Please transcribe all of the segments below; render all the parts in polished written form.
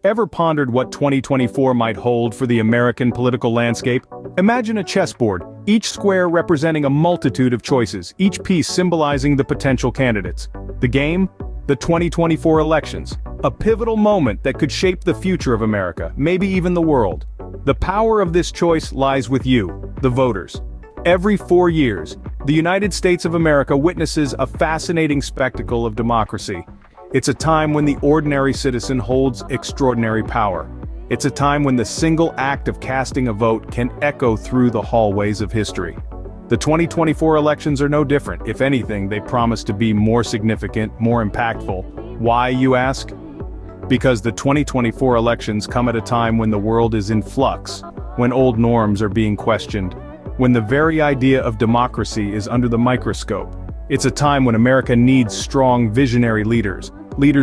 Ever pondered what 2024 might hold for the American political landscape? Imagine a chessboard, each square representing a multitude of choices, each piece symbolizing the potential candidates. The game? The 2024 elections. A pivotal moment that could shape the future of America, maybe even the world. The power of this choice lies with you, the voters. Every 4 years, the United States of America witnesses a fascinating spectacle of democracy. It's a time when the ordinary citizen holds extraordinary power. It's a time when the single act of casting a vote can echo through the hallways of history. The 2024 elections are no different. If anything, they promise to be more significant, more impactful. Why, you ask? Because the 2024 elections come at a time when the world is in flux, when old norms are being questioned, when the very idea of democracy is under the microscope. It's a time when America needs strong, visionary leaders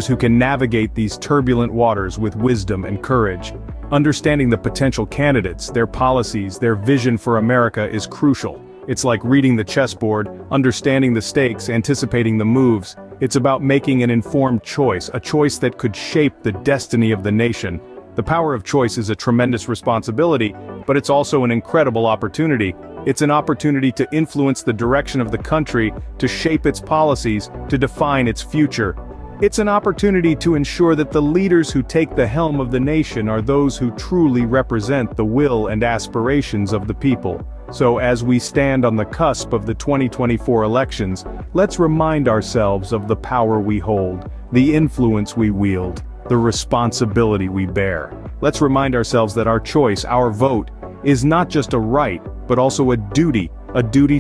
who can navigate these turbulent waters with wisdom and courage. Understanding the potential candidates, their policies, their vision for America is crucial. It's like reading the chessboard, understanding the stakes, anticipating the moves. It's about making an informed choice, a choice that could shape the destiny of the nation. The power of choice is a tremendous responsibility, but it's also an incredible opportunity. It's an opportunity to influence the direction of the country, to shape its policies, to define its future. It's an opportunity to ensure that the leaders who take the helm of the nation are those who truly represent the will and aspirations of the people. So as we stand on the cusp of the 2024 elections, let's remind ourselves of the power we hold, the influence we wield, the responsibility we bear. Let's remind ourselves that our choice, our vote, is not just a right, but also a duty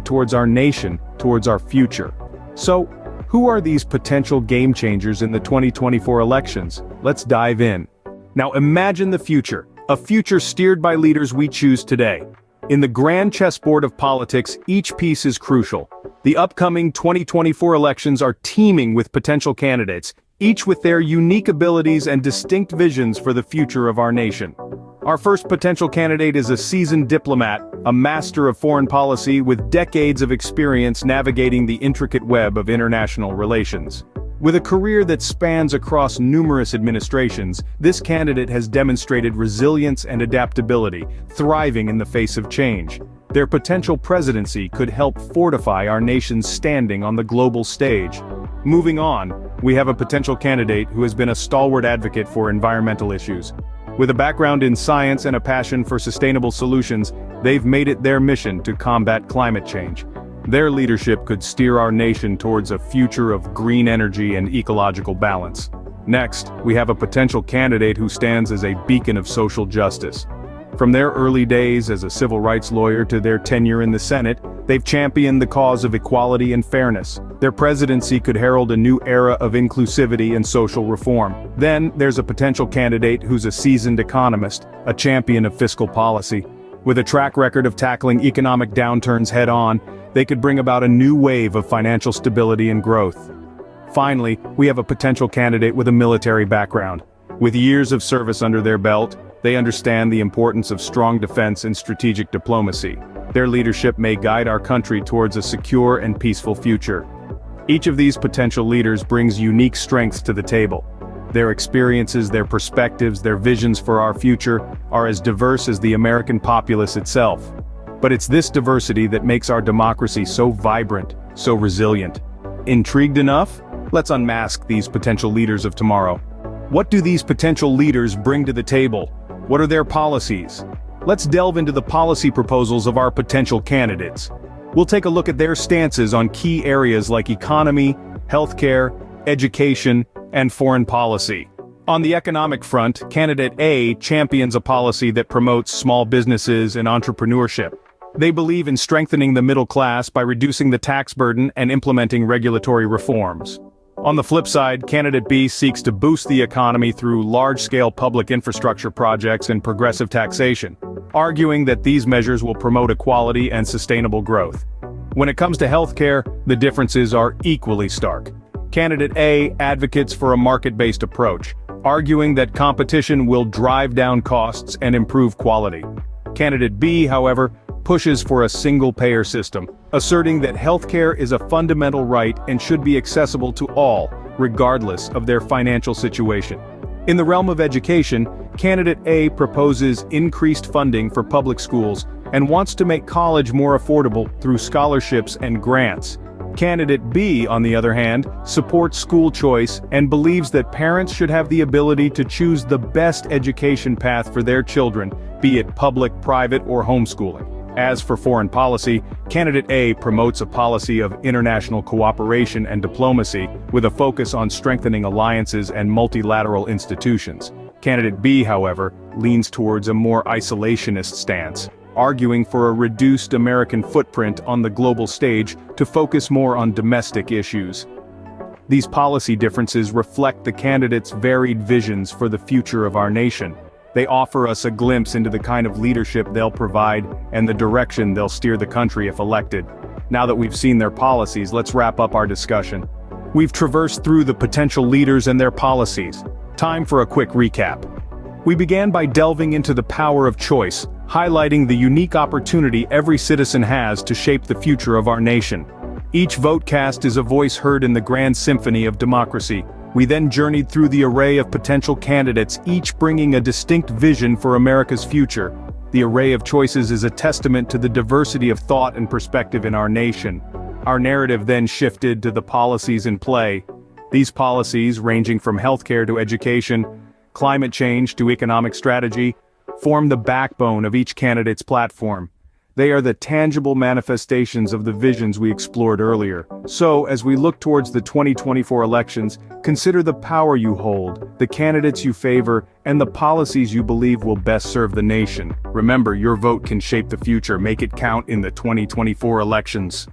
towards our nation, towards our future. So, who are these potential game changers in the 2024 elections? Let's dive in. Now imagine the future, a future steered by leaders we choose today. In the grand chessboard of politics, each piece is crucial. The upcoming 2024 elections are teeming with potential candidates, each with their unique abilities and distinct visions for the future of our nation. Our first potential candidate is a seasoned diplomat, a master of foreign policy with decades of experience navigating the intricate web of international relations. With a career that spans across numerous administrations, this candidate has demonstrated resilience and adaptability, thriving in the face of change. Their potential presidency could help fortify our nation's standing on the global stage. Moving on, we have a potential candidate who has been a stalwart advocate for environmental issues. With a background in science and a passion for sustainable solutions, they've made it their mission to combat climate change. Their leadership could steer our nation towards a future of green energy and ecological balance. Next, we have a potential candidate who stands as a beacon of social justice. From their early days as a civil rights lawyer to their tenure in the Senate, they've championed the cause of equality and fairness. Their presidency could herald a new era of inclusivity and social reform. Then, there's a potential candidate who's a seasoned economist, a champion of fiscal policy. With a track record of tackling economic downturns head-on, they could bring about a new wave of financial stability and growth. Finally, we have a potential candidate with a military background. With years of service under their belt, they understand the importance of strong defense and strategic diplomacy. Their leadership may guide our country towards a secure and peaceful future. Each of these potential leaders brings unique strengths to the table. Their experiences, their perspectives, their visions for our future are as diverse as the American populace itself. But it's this diversity that makes our democracy so vibrant, so resilient. Intrigued enough? Let's unmask these potential leaders of tomorrow. What do these potential leaders bring to the table? What are their policies? Let's delve into the policy proposals of our potential candidates. We'll take a look at their stances on key areas like economy, healthcare, education, and foreign policy. On the economic front, Candidate A champions a policy that promotes small businesses and entrepreneurship. They believe in strengthening the middle class by reducing the tax burden and implementing regulatory reforms. On the flip side, Candidate B seeks to boost the economy through large-scale public infrastructure projects and progressive taxation, arguing that these measures will promote equality and sustainable growth. When it comes to healthcare, the differences are equally stark. Candidate A advocates for a market-based approach, arguing that competition will drive down costs and improve quality. Candidate B, however, pushes for a single-payer system, asserting that healthcare is a fundamental right and should be accessible to all, regardless of their financial situation. In the realm of education, candidate A proposes increased funding for public schools and wants to make college more affordable through scholarships and grants. Candidate B, on the other hand, supports school choice and believes that parents should have the ability to choose the best education path for their children, be it public, private, or homeschooling. As for foreign policy, candidate A promotes a policy of international cooperation and diplomacy, with a focus on strengthening alliances and multilateral institutions. Candidate B, however, leans towards a more isolationist stance, arguing for a reduced American footprint on the global stage to focus more on domestic issues. These policy differences reflect the candidates' varied visions for the future of our nation. They offer us a glimpse into the kind of leadership they'll provide and the direction they'll steer the country if elected. Now that we've seen their policies, let's wrap up our discussion. We've traversed through the potential leaders and their policies. Time for a quick recap. We began by delving into the power of choice, highlighting the unique opportunity every citizen has to shape the future of our nation. Each vote cast is a voice heard in the grand symphony of democracy. We then journeyed through the array of potential candidates, each bringing a distinct vision for America's future. The array of choices is a testament to the diversity of thought and perspective in our nation. Our narrative then shifted to the policies in play. These policies, ranging from healthcare to education, climate change to economic strategy, form the backbone of each candidate's platform. They are the tangible manifestations of the visions we explored earlier. So, as we look towards the 2024 elections, consider the power you hold, the candidates you favor, and the policies you believe will best serve the nation. Remember, your vote can shape the future. Make it count in the 2024 elections.